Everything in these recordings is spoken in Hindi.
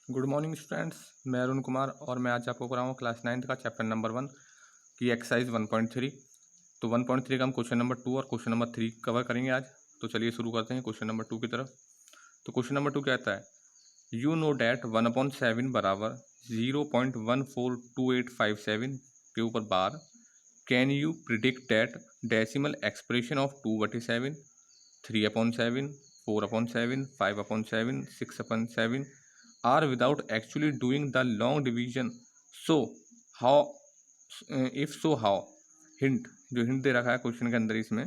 Good morning students. मैं अरुण कुमार और मैं आज आपको कराऊंगा क्लास 9th का चैप्टर नंबर 1 की एक्सरसाइज 1.3। तो 1.3 का हम क्वेश्चन नंबर 2 और क्वेश्चन नंबर 3 कवर करेंगे आज। तो चलिए शुरू करते हैं क्वेश्चन नंबर 2 की तरफ। तो क्वेश्चन नंबर 2 कहता है यू नो डैट 1/7 बराबर 0.142857 के ऊपर bar. Can you predict that decimal expression of 2/7, 3/7, 4/7, 5/7, 6/7 are without actually doing the long division, so how, if so how। Hint, जो हिंट दे रखा है क्वेश्चन के अंदर इसमें,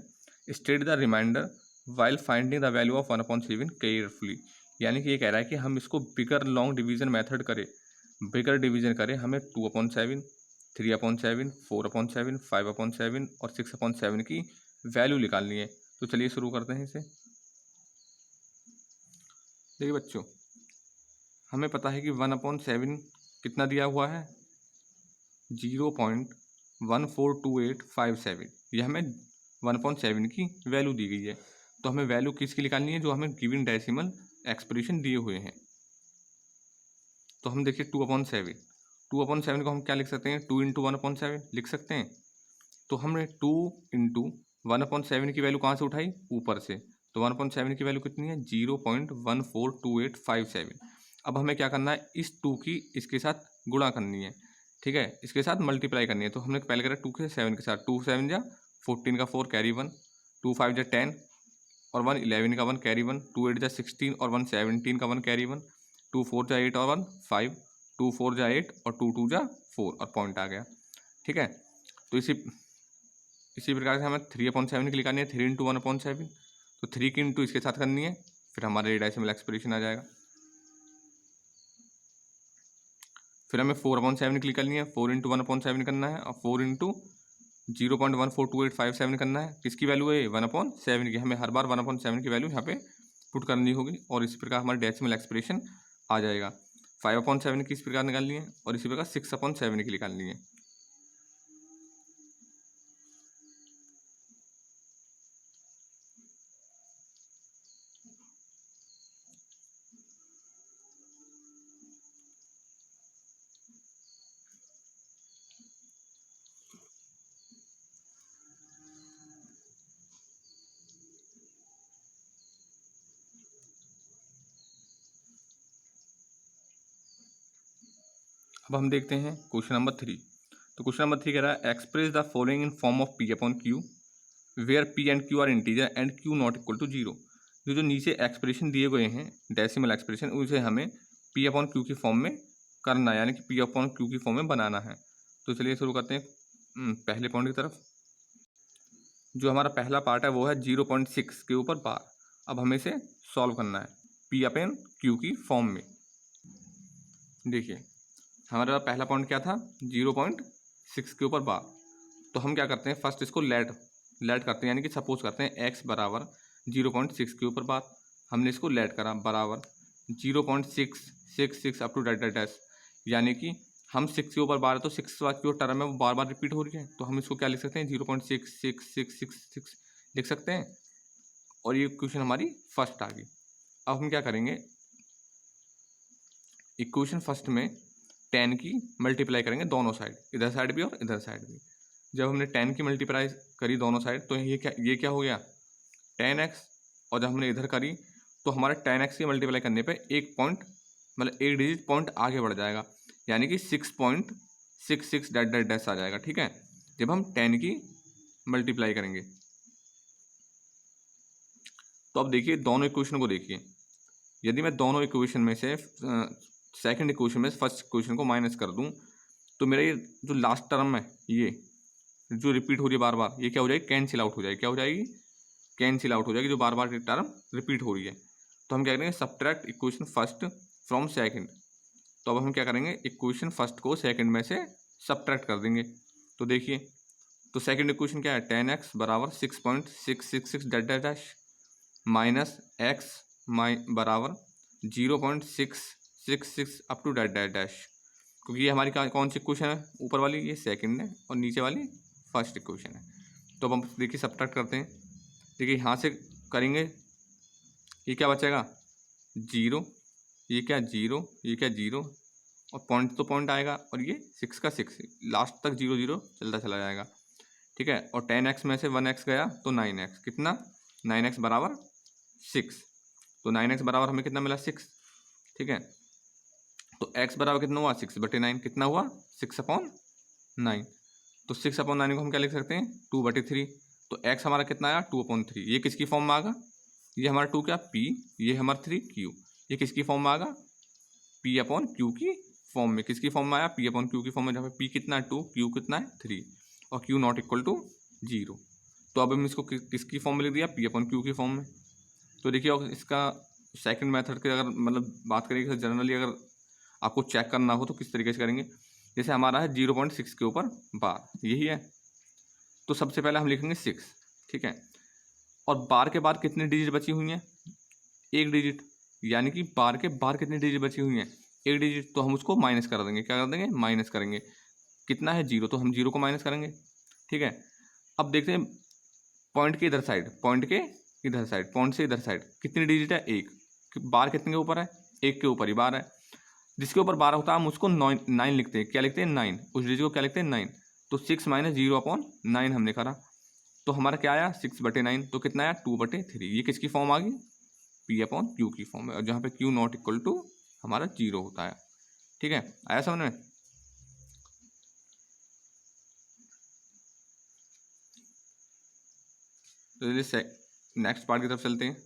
state the reminder while finding the value of 1/7 carefully. यानी कि ये कह रहा है कि हम इसको बिगर लॉन्ग डिवीजन मेथड करें, बिगर डिवीजन करें, हमें 2/7, 3/7, 4/7, 5/7 और 6/7 की वैल्यू निकालनी है। तो चलिए शुरू करते हैं इसे। देखिए बच्चों, हमें पता है कि 1/7 कितना दिया हुआ है, 0.142857। ये हमें 1/7 की वैल्यू दी गई है। तो हमें वैल्यू किसकी निकालनी है, जो हमें गिवन डेसिमल एक्सप्रेशन दिए हुए हैं। तो हम देखिए 2/7 को हम क्या लिख सकते हैं, 2 × 1/7 लिख सकते हैं। तो हमने 2 × 1/7 की वैल्यू कहाँ से उठाई, ऊपर से। तो 1/7 की वैल्यू कितनी है, 0.142857। अब हमें क्या करना है, इस 2 की इसके साथ गुणा करनी है, ठीक है, इसके साथ मल्टीप्लाई करनी है। तो हमने पहले करा 2 के 7 के साथ, 2 7 जा 14 का 4 कैरी 1, 2 5 जा 10 और 1 11 का 1 कैरी 1, 2 8 जा 16 और 1 17 का 1 कैरी 1, 2 4 जा 8 और 1 5, 2 4 जा 8 और 2 2 जा 4 और पॉइंट आ गया, ठीक है। तो इसी प्रकार से हमें 3/7 की निकालनी है, 3 × 1/7। तो 3 की इंटू इसके साथ करनी है, फिर हमारा डेसिमल एक्सप्रेशन आ जाएगा। फिर हमें 4/7 की निकालनी है, 4 × 1/7 करना है और 4 × 0.142857 करना है। किसकी वैल्यू है, 1/7 की। हमें हर बार 1/7 की वैल्यू यहाँ पे पुट करनी होगी और इसी प्रकार हमारा डेसिमल एक्सप्रेशन आ जाएगा। 5/7 की इस प्रकार निकालनी है और इसी प्रकार 6/7 की निकालनी है। अब हम देखते हैं क्वेश्चन नंबर 3। तो क्वेश्चन नंबर 3 कह रहा है express the following in form of P/Q where P and Q are integer and Q not equal to 0। जो नीचे एक्सप्रेशन दिए गए हैं डेसिमल एक्सप्रेशन, उसे हमें P/Q की फॉर्म में करना है, यानी कि P/Q की फॉर्म में बनाना है। तो चलिए शुरू करते हैं पहले पॉइंट की तरफ। जो हमारा पहला पार्ट है वो है 0.6 के ऊपर बार। अब हमें इसे सॉल्व करना है P/Q की फॉर्म में। देखिए हमारा पहला पॉइंट क्या था, 0.6 के ऊपर बार। तो हम क्या करते हैं, फर्स्ट इसको लेट करते हैं, यानी कि सपोज करते हैं x बराबर 0.6 के ऊपर बार। हमने इसको लेट करा बराबर 0.666 अप टू डैश, यानी कि हम 6 के ऊपर बार है तो 6 की जो टर्म है वो बार बार रिपीट हो रही है। तो हम इसको क्या लिख सकते हैं, 0.66666 लिख सकते हैं। और ये इक्वेशन हमारी फर्स्ट आ गई। अब हम क्या करेंगे, इक्वेशन फर्स्ट में 10 की मल्टीप्लाई करेंगे दोनों साइड, इधर साइड भी और इधर साइड भी। जब हमने 10 की मल्टीप्लाई करी दोनों साइड तो ये क्या हो गया 10x। और जब हमने इधर करी तो हमारा 10x की मल्टीप्लाई करने पे एक पॉइंट, मतलब एक डिजिट पॉइंट आगे बढ़ जाएगा, यानी कि 6.66 डैट डैट डैश आ जाएगा, ठीक है, जब हम 10 की मल्टीप्लाई करेंगे। तो अब देखिए दोनों इक्वेशन को देखिए, यदि मैं दोनों इक्वेशन में से सेकंड इक्वेशन में फर्स्ट इक्वेशन को माइनस कर दूं तो मेरा ये जो लास्ट टर्म है, ये जो रिपीट हो रही है बार बार, ये क्या हो जाएगी, कैंसिल आउट हो जाएगी। क्या हो जाएगी, कैंसिल आउट हो जाएगी, जो बार बार की टर्म रिपीट हो रही है। तो हम क्या करेंगे, subtract equation first from second. तो अब हम क्या करेंगे, इक्वेशन फर्स्ट को सेकंड में से सब्ट्रैक्ट कर देंगे। तो देखिए, तो सेकंड इक्वेशन क्या है, 10x बराबर 6.666 dash dash dash minus x बराबर 0.666 up to dash dash dash. क्योंकि ये हमारी कौन सी इक्वेशन है, ऊपर वाली ये सेकंड है और नीचे वाली फर्स्ट इक्वेशन है। तो अब हम देखिए सब्ट्रैक्ट करते हैं। देखिए यहाँ से करेंगे, ये क्या बचेगा 0 ये क्या 0, ये क्या 0, और पॉइंट तो पॉइंट आएगा, और ये 6 का 6 लास्ट तक 0 0 चलता चला जाएगा। ठीक है, और 10x में से 1x गया तो 9x, कितना 9x बराबर 6, तो 9x बराबर हमें कितना मिला 6। ठीक है, तो x बराबर कितना हुआ 6/9, कितना हुआ 6/9, तो 6/9 को हम क्या लिख सकते हैं 2/3, तो x हमारा कितना आया 2/3, ये किसकी फॉर्म में आएगा, ये हमारा 2 क्या p, ये हमारा 3 q, ये किसकी फॉर्म में आएगा p/q की फॉर्म में, किसकी फॉर्म में आया p/q की फॉर्म में, जहाँ पे p कितना है 2, q कितना है 3 और q नॉट इक्वल टू 0। तो अब हम इसको किसकी फॉर्म में लिख दिया p/q की फॉर्म में। तो देखिए अगर इसका सेकंड मेथड की अगर मतलब बात करेंगे जनरली अगर आपको चेक करना हो तो किस तरीके से करेंगे, जैसे हमारा है 0.6 के ऊपर बार, यही है, तो सबसे पहले हम लिखेंगे 6। ठीक है, और बार के बाद कितनी डिजिट बची हुई हैं, एक डिजिट, यानी कि बार के बाहर कितनी डिजिट बची हुई हैं, एक डिजिट, तो हम उसको माइनस कर देंगे, क्या कर देंगे माइनस करेंगे, कितना है 0, तो हम 0 को माइनस करेंगे। ठीक है, अब देखते हैं पॉइंट के इधर साइड, पॉइंट के इधर साइड, पॉइंट से इधर साइड कितनी डिजिट है, एक, बार कितने के ऊपर है, एक के ऊपर ही बार है, जिसके ऊपर 12 होता है हम उसको 9 लिखते हैं, क्या लिखते हैं 9, उस डिजिट को क्या लिखते हैं 9, तो 6 - 0/9 हमने करा, तो हमारा क्या आया 6/9, तो कितना आया 2/3, ये किसकी फॉर्म आ गई p/q की फॉर्म है, और जहाँ पे q नॉट इक्वल टू हमारा 0 होता है। ठीक है, आया समझ में। तो चलिए नेक्स्ट पार्ट की तरफ चलते हैं।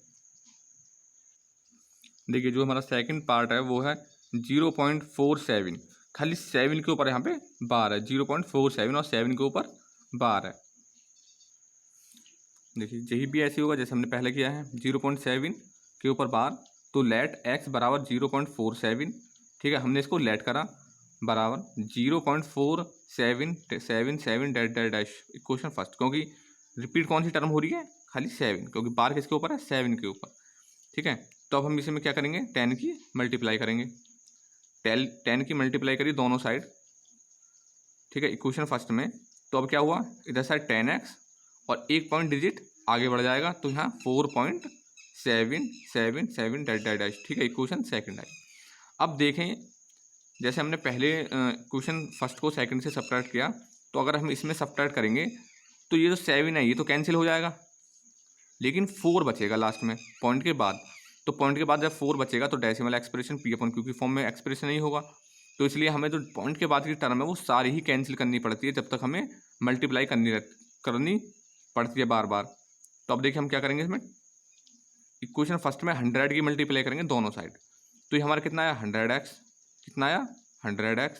देखिए जो हमारा सेकंड पार्ट है वो है 0.47, खाली 7 के ऊपर यहाँ पे बार है, 0.47 और 7 के ऊपर बार है। देखिए यही भी ऐसे होगा जैसे हमने पहले किया है, 0.7 के ऊपर बार, तो लेट x बराबर 0.47। ठीक है, हमने इसको लेट करा बराबर 0.4777 dash dash dash, equation first, क्योंकि रिपीट कौन सी टर्म हो रही है, खाली 7, क्योंकि बार किसके ऊपर है 7 के ऊपर। ठीक है, तो अब हम इसे में क्या करेंगे 10 की मल्टीप्लाई करेंगे, 10 की मल्टीप्लाई करी दोनों साइड। ठीक है, इक्वेशन फर्स्ट में, तो अब क्या हुआ इधर साइड 10x और एक पॉइंट डिजिट आगे बढ़ जाएगा, तो यहाँ 4.777 डैश डैश डैश। ठीक है, इक्वेशन सेकंड आई। अब देखें जैसे हमने पहले क्वेश्चन फर्स्ट को सेकंड से सब्ट्रैक्ट किया, तो अगर हम इसमें सब्ट्रैक्ट करेंगे तो ये जो 7 है ये तो कैंसिल हो जाएगा, लेकिन 4 बचेगा लास्ट में पॉइंट के बाद, तो पॉइंट के बाद जब 4 बचेगा तो डेसिमल एक्सप्रेशन p/q की फॉर्म में एक्सप्रेशन नहीं होगा, तो इसलिए हमें जो पॉइंट के बाद की टर्म है वो सारी ही कैंसिल करनी पड़ती है, जब तक हमें मल्टीप्लाई करनी पड़ती है बार बार। तो अब देखिए हम क्या करेंगे, इसमें इक्वेशन फर्स्ट में 100 की मल्टीप्लाई करेंगे दोनों साइड, तो ये हमारा कितना आया 100x, कितना आया 100x,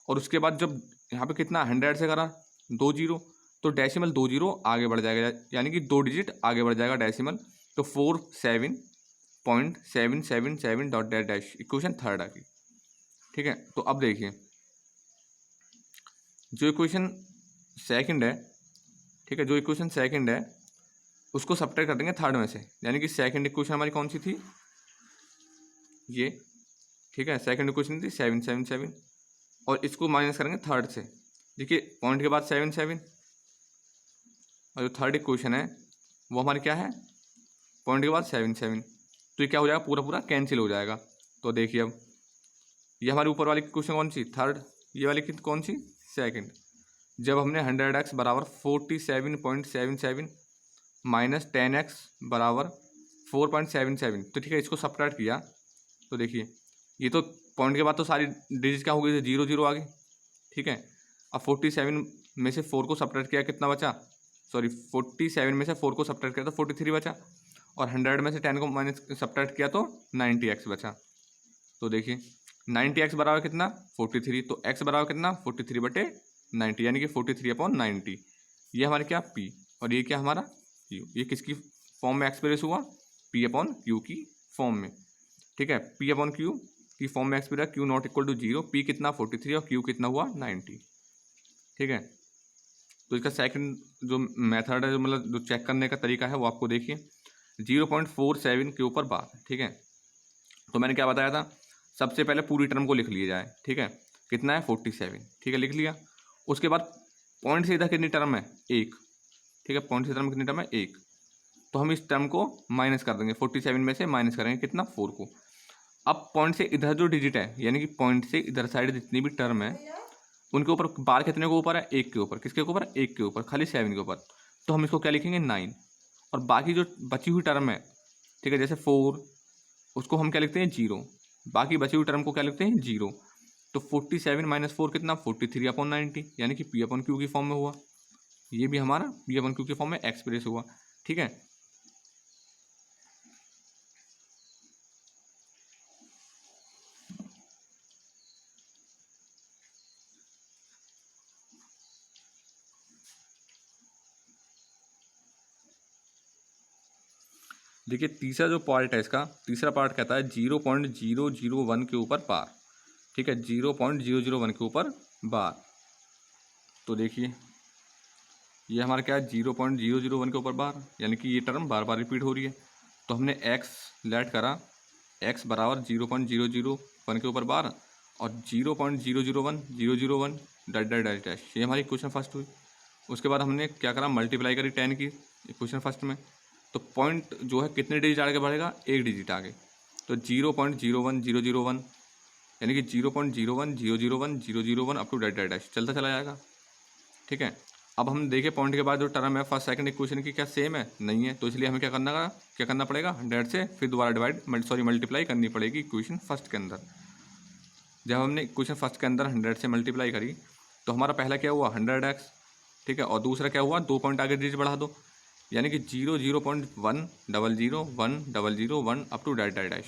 और उसके बाद जब यहाँ पे कितना 100 से करा 2 0, तो डेसिमल 2 0 आगे बढ़ जाएगा, यानी कि 2 डिजिट आगे बढ़ जाएगा डेसिमल, तो 47.777 dot dash dash, equation third आ गई। ठीक है, तो अब देखिए जो इक्वेशन सेकंड है, ठीक है, जो इक्वेशन सेकंड है उसको सब्ट्रैक्ट कर देंगे थर्ड में से, यानी कि सेकंड इक्वेशन हमारी कौन सी थी ये। ठीक है, सेकंड इक्वेशन थी 777, और इसको माइनस करेंगे थर्ड से। देखिए पॉइंट के बाद 7 7, और जो थर्ड इक्वेशन है वो हमारी क्या है पॉइंट के बाद 7 7, तो ये क्या हो जाएगा पूरा पूरा कैंसिल हो जाएगा। तो देखिए अब ये हमारी ऊपर वाली इक्वेशन कौन सी थर्ड, ये वाली कौन सी सेकंड। जब हमने 100x बराबर 47.77 माइनस 10x बराबर 4.77, तो ठीक है इसको सब्ट्रैक्ट किया, तो देखिए ये तो पॉइंट के बाद तो सारी डिजिट क्या हो गई 0 0 आ गई। ठीक है, अब 47 में से 4 को सब्ट्रैक्ट किया कितना बचा, सॉरी 47 में से 4 को सब्ट्रैक्ट किया तो 43 बचा, और 100 में से 10 को माइनस सब्ट्रैक्ट किया तो 90x बचा। तो देखिए 90x बराबर कितना 43, तो x बराबर कितना 43/90, यानी कि 43/90, ये हमारे क्या p, और ये क्या हमारा q, ये किसकी फॉर्म में एक्सप्रेस हुआ p/q की फॉर्म में। ठीक है, p/q की फॉर्म में express q not equal to 0, p कितना 43 और q कितना हुआ 90। ठीक है, तो इसका सेकंड जो मेथड है जो मतलब जो चेक करने का तरीका है वो आपको देखिए 0.47 के ऊपर बार। ठीक है, तो मैंने क्या बताया था, सबसे पहले पूरी टर्म को लिख लिया जाए। ठीक है, कितना है 47, ठीक है लिख लिया, उसके बाद पॉइंट से इधर कितनी टर्म है एक। ठीक है, पॉइंट से टर्म कितनी टर्म है एक, तो हम इस टर्म को माइनस कर देंगे, 47 में से माइनस करेंगे कितना 4 को, अब पॉइंट से इधर जो डिजिट है, यानी कि पॉइंट से इधर साइड जितनी भी टर्म है उनके ऊपर बार कितने के ऊपर है, 1 के ऊपर। किसके ऊपर, 1 के ऊपर, खाली 7 के ऊपर। तो हम इसको क्या लिखेंगे, 9। और बाकी जो बची हुई टर्म है, ठीक है, जैसे 4, उसको हम क्या लिखते हैं, 0। बाकी बची हुई टर्म को क्या लिखते हैं, 0। तो 47 - 4 कितना, 43/90, यानी कि P/Q की फॉर्म में हुआ। ये भी हमारा P/Q की फॉर्म में एक्सप्रेस हुआ। ठीक है, देखिए तीसरा जो पार्ट है इसका, तीसरा पार्ट कहता है 0.001 के ऊपर बार। ठीक है, 0.001 के ऊपर बार। तो देखिए ये हमारा क्या है, 0.001 के ऊपर बार, यानी कि ये टर्म बार बार रिपीट हो रही है। तो हमने x लेट करा, x बराबर 0.001 के ऊपर बार और 0.001 डैश डैश डैश डैश, ये हमारी क्वेश्चन फर्स्ट हुई। उसके बाद हमने क्या करा, मल्टीप्लाई करी 10 की क्वेश्चन फर्स्ट में। तो पॉइंट जो है कितने डिजिट आगे बढ़ेगा, 1 डिजिट आगे। तो 0.01001, यानी कि 0.01001 up to dash dash dash चलता चला जाएगा। ठीक है, अब हम देखें पॉइंट के बाद जो टर्म है फर्स्ट सेकंड इक्वेशन की क्या सेम है, नहीं है। तो इसलिए हमें क्या करना पड़ेगा, 100 से फिर दोबारा मल्टीप्लाई करनी पड़ेगी इक्वेशन फर्स्ट के अंदर। जब हमने इक्वेशन फर्स्ट के अंदर 100 से मल्टीप्लाई करी तो हमारा पहला क्या हुआ, 100x। ठीक है, और दूसरा क्या हुआ, 2 पॉइंट आगे डिजिट बढ़ा दो, यानी कि 0.1001001 up to dash dash dash.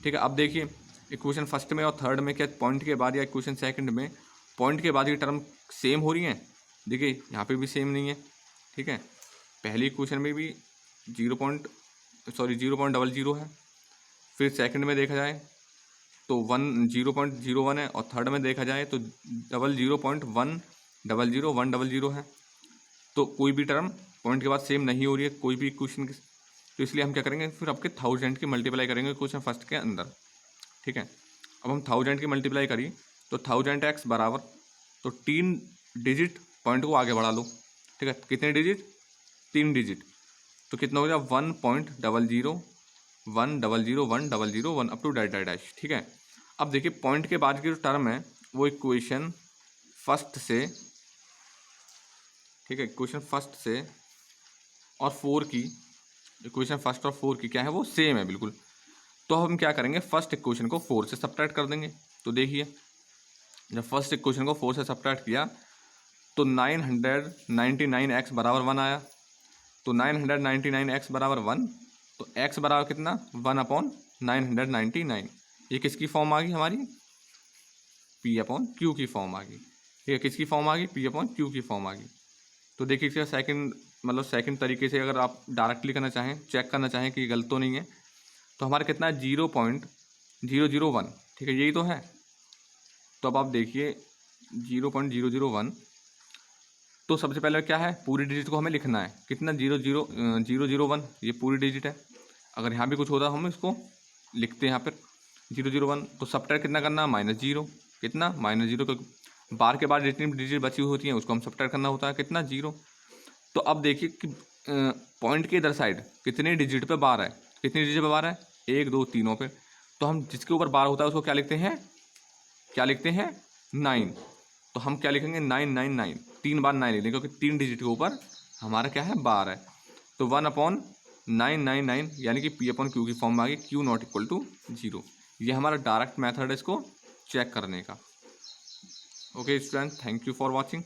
ठीक है, अब देखिए इक्वेशन फर्स्ट में और थर्ड में क्या पॉइंट के बाद या इक्वेशन सेकंड में पॉइंट के बाद की टर्म सेम हो रही हैं। देखिए यहाँ पे भी सेम नहीं है। ठीक है, पहली इक्वेशन में भी 0.00 है, फिर सेकंड में देखा जाए तो 0.01 है, और थर्ड में देखा जाए तो 0.100 है। तो कोई भी टर्म पॉइंट के बाद सेम नहीं हो रही है कोई भी इक्वेशन की। तो इसलिए हम क्या करेंगे, फिर आपके 1000 की मल्टीप्लाई करेंगे इक्वेशन फर्स्ट के अंदर। ठीक है, अब हम 1000 की मल्टीप्लाई करी तो 1000x बराबर, तो 3 डिजिट पॉइंट को आगे बढ़ा लो। ठीक है, कितने डिजिट, 3 डिजिट। तो कितना हो गया, 1.001001001 up to dash dash dash. ठीक है, अब देखिए पॉइंट के बाद की जो टर्म है वो इक्वेशन फर्स्ट से, ठीक है, इक्वेशन फर्स्ट से और 4 की, इक्वेशन फर्स्ट और 4 की क्या है, वो सेम है बिल्कुल। तो हम क्या करेंगे, फर्स्ट इक्वेशन को 4 से सब्ट्रैक्ट कर देंगे। तो देखिए जब फर्स्ट इक्वेशन को 4 से सब्ट्रैक्ट किया तो 999x बराबर 1 आया। तो 999x बराबर 1, तो x बराबर कितना, 1/999। ये किसकी फॉर्म आ गई हमारी, P/Q की फॉर्म आ गई। ठीक है, किसकी फॉर्म आ गई, P/Q की फॉर्म आ गई। तो देखिए इसका सेकंड तरीके से अगर आप डायरेक्टली करना चाहें, चेक करना चाहें कि गलत तो नहीं है, तो हमारा कितना है, 0.001। ठीक है, यही तो है। तो अब आप देखिए 0.001, तो सबसे पहले क्या है, पूरी डिजिट को हमें लिखना है, कितना, 0.001, ये पूरी डिजिट है। अगर यहाँ भी कुछ होता हम इसको लिखते हैं यहाँ पर 0.001। तो सब्ट्रैक्ट कितना करना, -0, कितना, -0, क्योंकि बार के बाद जितनी डिजिट बची हुई होती हैं उसको हम सब्ट्रैक्ट करना होता है, कितना, 0। तो अब देखिए कि पॉइंट के इधर साइड कितने डिजिट पे बार है, कितनी डिजिट पे बार है, 1 2 तीनों पे। तो हम जिसके ऊपर बार होता है उसको क्या लिखते हैं, 9। तो हम क्या लिखेंगे, 999, 3 बार 9 लिख देंगे क्योंकि 3 डिजिट के ऊपर हमारा क्या है, बार है। तो 1/999, यानी कि P/Q की फॉर्म में आ गई, Q ≠ 0। ये हमारा डायरेक्ट मेथड है इसको चेक करने का। Okay student, thank you for watching.